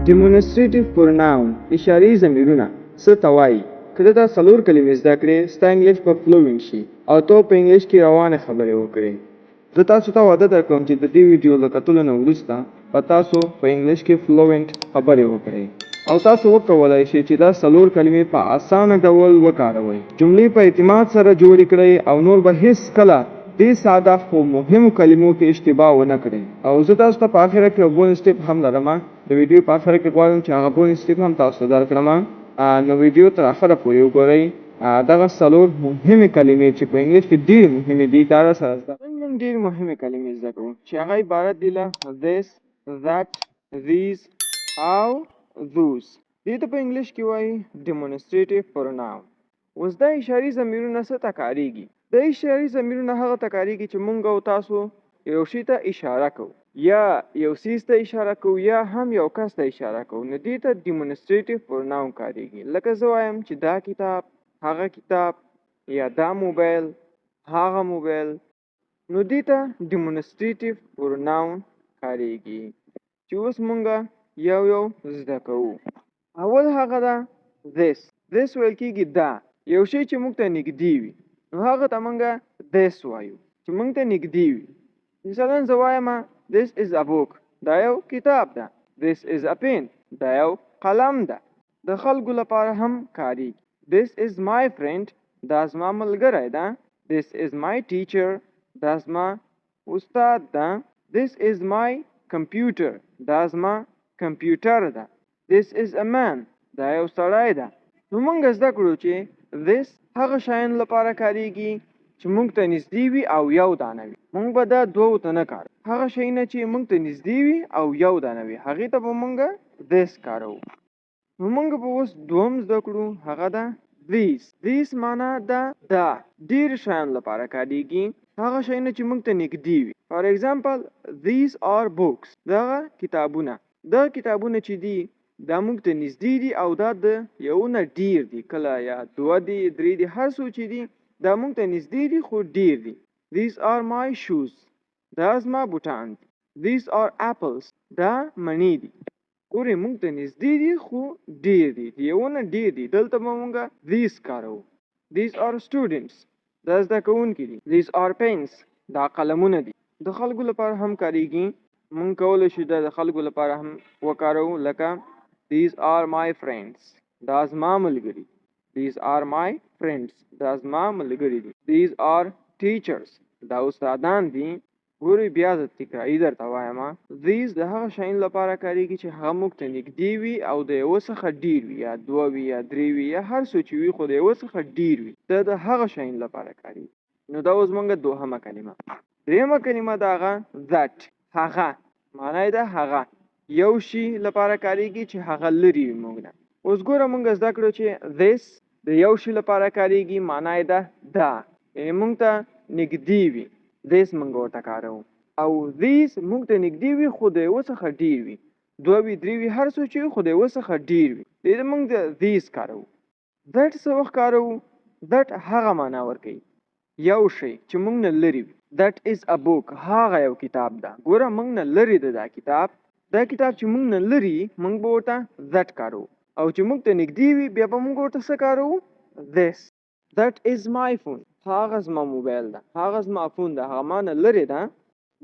Demonstrative pronoun اشاري ضمیرونه څه ته وایي؟ که ته دا څلور کلمې زده کړې ستا انګلیش به فلوینټ شي او ته په انګلیش کې روانې خبرې وکړې. زه تاسو ته وعده درکوم چې د دې ویډیو له کتلو نه وروسته به تاسو په انګلیش کې فلوینټ خبرې وکړئ او تاسو وکولای شئ چې دا څلور کلمې په اسانه ډول وکاروئ. جملې په اعتماد سره جوړې کړئ او نور به هیڅ کله دې ساده خو مهمو کلمو کې اشتباه ونه کړئ. او زه تاسو ته په آخره کې یو بونس ټپ هم لرم. د ویډیو په آخره کې غواړم چې هغه بونس ټپ هم تاسو ته درکړم. نو ویډیو تر آخره پورې وګورئ. دغه څلور مهمې کلمې چې په انګلیش کې ډېرې مهمې دي دا سره زده کړئ. نن موږ ډېرې مهمې کلمې زده کوو چې هغه عبارت دي له this, that, these او those. دې ته په انګلیش کې وایي demonstrative pronoun. اوس دا اشاري ضمیرونه څه ته کارېږي؟ د اشاري ضمیرونه هغه ته کارېږي چې موږ او تاسو یو شي ته اشاره کوو یا یو څیز ته اشاره کوو یا هم یو کس ته اشاره کوو، نو دې ته demonstrative pronoun کارېږي. لکه زه وایم چې دا کتاب، هغه کتاب یا دا موبایل، هغه موبایل، نو دې ته demonstrative pronoun کارېږي چې اوس موږ یو زده کوو. اول هغه ده this ویل کېږي دا یو شی چې موږ ته نږدې وي، نو هغه ته موږ this وایو چې موږ ته نږدې وي. مثلا زه وایم this is a book، دا یو کتاب ده. this is a pen، دا یو قلم ده. د خلکو لپاره هم کارېږي. this is my friend، دا زما ملګری ده. this is my teacher، دا زما استاد ده. this is my computer، دا زما کمپیوټر ده. this is a man، دا یو سړی ده. نو موږ زده کړو چې this هغه شیانو لپاره کارېږي چې موږ ته نږدې وي او یو دانه وي. موږ به دا دوو ته نه کاروو. هغه شیونه چې موږ ته نږدې وي او یو دانه وي هغې ته به موږ this کاروو. نو موږ به اوس دوم زده کړو، هغه ده these معنا ده دا ډېر شیانو لپاره کارېږي، هغه شیونه چې موږ ته نږدې وي. for example these are books، دغه کتابونه. دا کتابونه چې دي دا موږ ته نږدې دي او دا د یو نه ډېر دي، کله یا دوه دي، درې دي، هر څو چې دي دا موږ ته نږدې دي خو ډېر دي. these are my shoes، دا زما بوټان دي. these are apples، دا مڼې دي. ګورې موږ ته نږدې دي خو ډېر دي، د یو نه ډېر دي. دلته به موږ these کاروو. these are students، دا زده کوونکي دي. these are pens، دا قلمونه دي. د خلکو لپاره هم کارېږي. موږ کولی شو دا د خلکو لپاره هم وکاروو، لکه these are my friends، دا زما ملګري. these are my friends، دا زما ملګري دي. these are teachers، دا استادان دي. ګورئ بیا زه تکراري درته وایم، these د هغه شیانو لپاره کارېږي چې هغه موږ ته نږدې وي او د یوه څخه ډېر وي، یا دوه وي یا درې وي یا هر څو چې وي خو د یوه څخه ډېر وي. دا د هغه شیانو لپاره کارېږي. نو دا اوس موږ دوهمه کلمه. درېیمه کلمه د هغه that، هغه معنا یې ده هغه یو شي لپاره کارېږي چې هغه لرې وي موږ نه. اوس ګوره موږ زده کړو چې this د یو شي لپاره کارېږي، معنا یې ده دا، یعنې موږ ته نږدې وي. this موږ ورته کاروو. او these موږ ته نږدې وي خو د یوه څخه ډېر وي، دوه وي، درې وي، هر څو چې وي خو د یوه څخه ډېر وي. دې موږ د these کاروو. that څه وخت کاروو؟ that هغه معنا ورکوي یو شی چې موږ نه لرې وي. that is a book، هغه یو کتاب ده. ګوره موږ نه لرې ده دا کتاب. دا کتاب چې موږ نه لري موږ به ورته that کاروو، او چې موږ ته نږدې وي بیا به موږ ورته څه کاروو؟ this. that is my phone، هغه زما موبایل ده. هغه زما فون ده، هغه ما نه لرې ده.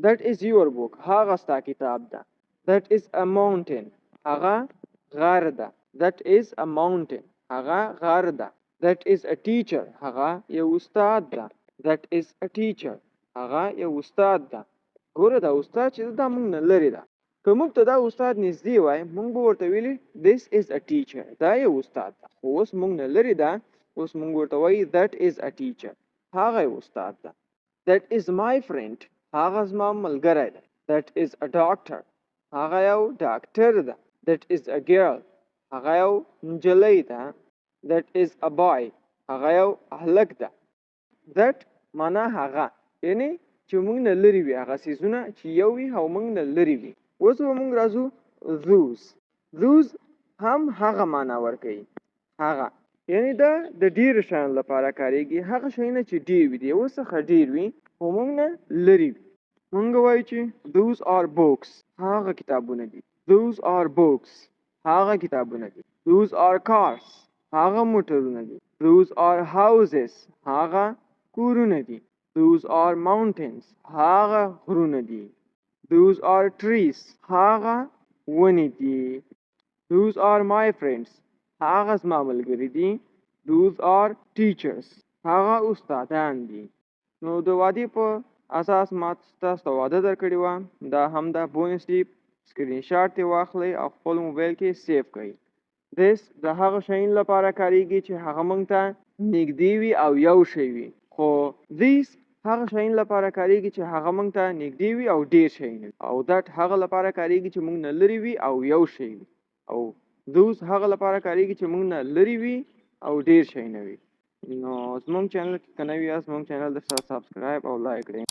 that is your book، هغه ستا کتاب ده. that is a mountain، هغه غر ده. that is a mountain، هغه غر ده. that is a teacher، هغه یو استاد ده. that is a teacher، هغه یو استاد ده. ګوره دا استاد چې دا موږ نه لرې ده. که موږ ته دا استاد نږدې وای موږ به ورته ویلي this is a teacher، دا یو استاد ده. خو اوس موږ نه لرې ده، اوس موږ ورته وایي that is a teacher، هغه یو استاد ده. that is my friend، هغه زما ملګری ده. that is a doctor، هغه یو ډاکټر ده. that is a girl، هغه یو نجلۍ ده. that is a boy، هغه یو هلک ده. that معنا هغه، یعنی چې موږ نه لرې وي، هغه څیزونه چې یو وي او موږ نه لرې وي. اوس به موږ راځو those هم هغه معنا ورکوي، هغه یعنی دا د ډېرو شیانو لپاره کارېږي. هغه شیونه چې ډېر وي، د یوه څخه ډېر وي خو موږ نه لرې وي. موږ وایو چې those are books، هغه کتابونه دي. those are books، هغه کتابونه دي. Those are cars. هغه موټرونه دي. Those are houses. هغه کورونه دي. Those are mountains. هغه غرونه دي. Those are trees. هغه ونې دي. Those are my friends. هغه زما ملګري دي. Those are teachers. هغه استادان دي. نو د وعدې په اساس ما تاسو ته وعده درکړې وه، دا هم د بونس ټیپ سکرین شاټ یې واخلئ او خپل موبایل کې سیف کړئ. This د هغه شیانو لپاره کاریږي چې هغه موږ ته نږدې وي او یو شی وي، خو these هغه شیانو لپاره کاریږي چې هغه موږ ته نږدې وي او ډېر شیونه وي، او that هغه لپاره کاریږي چې موږ نه لرې وي او یو شی وي، او those هغه لپاره کاریږي چې موږ نه لرې وي او ډېر شیونه وي. نو زموږ چینل کې که نوي یاست زموږ چینل درته سبسکرایب او لایک کړئ.